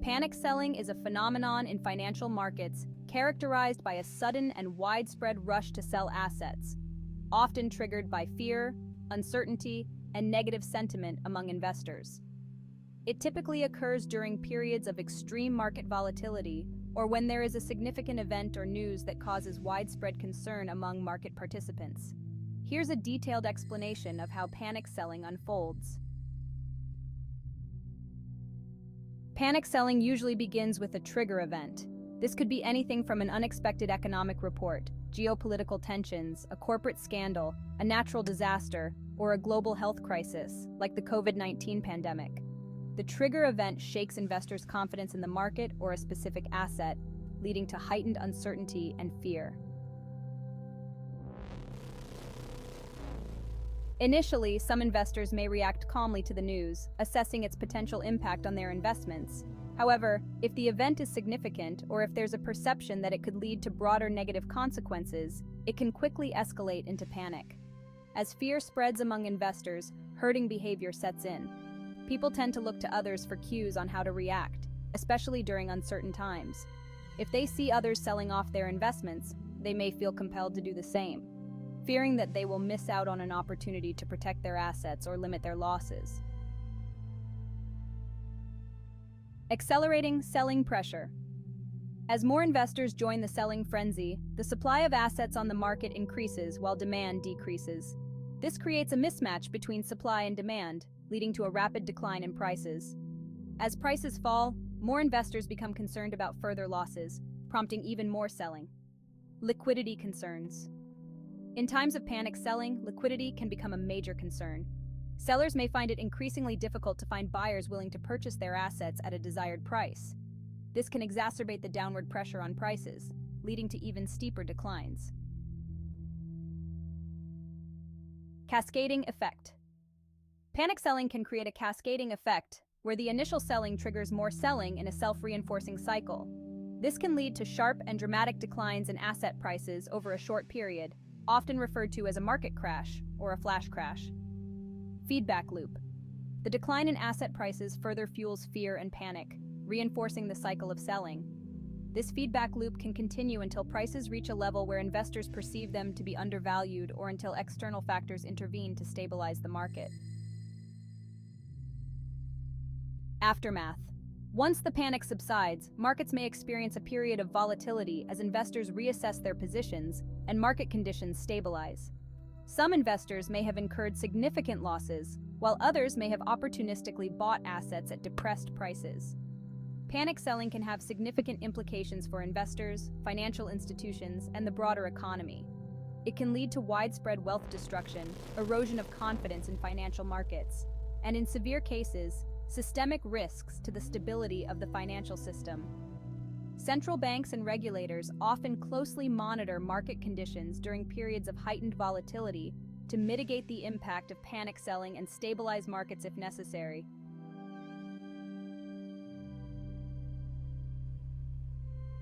Panic selling is a phenomenon in financial markets characterized by a sudden and widespread rush to sell assets, often triggered by fear, uncertainty, and negative sentiment among investors. It typically occurs during periods of extreme market volatility or when there is a significant event or news that causes widespread concern among market participants. Here's a detailed explanation of how panic selling unfolds. Panic selling usually begins with a trigger event. This could be anything from an unexpected economic report, geopolitical tensions, a corporate scandal, a natural disaster, or a global health crisis, like the COVID-19 pandemic. The trigger event shakes investors' confidence in the market or a specific asset, leading to heightened uncertainty and fear. Initially, some investors may react calmly to the news, assessing its potential impact on their investments. However, if the event is significant or if there's a perception that it could lead to broader negative consequences, it can quickly escalate into panic. As fear spreads among investors, herding behavior sets in. People tend to look to others for cues on how to react, especially during uncertain times. If they see others selling off their investments, they may feel compelled to do the same, fearing that they will miss out on an opportunity to protect their assets or limit their losses. Accelerating selling pressure. As more investors join the selling frenzy, the supply of assets on the market increases while demand decreases. This creates a mismatch between supply and demand, leading to a rapid decline in prices. As prices fall, more investors become concerned about further losses, prompting even more selling. Liquidity concerns. In times of panic selling, liquidity can become a major concern. Sellers may find it increasingly difficult to find buyers willing to purchase their assets at a desired price. This can exacerbate the downward pressure on prices, leading to even steeper declines. Cascading effect. Panic selling can create a cascading effect where the initial selling triggers more selling in a self-reinforcing cycle. This can lead to sharp and dramatic declines in asset prices over a short period, often referred to as a market crash or a flash crash. Feedback loop. The decline in asset prices further fuels fear and panic, reinforcing the cycle of selling. This feedback loop can continue until prices reach a level where investors perceive them to be undervalued or until external factors intervene to stabilize the market. Aftermath. Once the panic subsides, markets may experience a period of volatility as investors reassess their positions and market conditions stabilize. Some investors may have incurred significant losses, while others may have opportunistically bought assets at depressed prices. Panic selling can have significant implications for investors, financial institutions, and the broader economy. It can lead to widespread wealth destruction, erosion of confidence in financial markets, and in severe cases, systemic risks to the stability of the financial system. Central banks and regulators often closely monitor market conditions during periods of heightened volatility to mitigate the impact of panic selling and stabilize markets if necessary.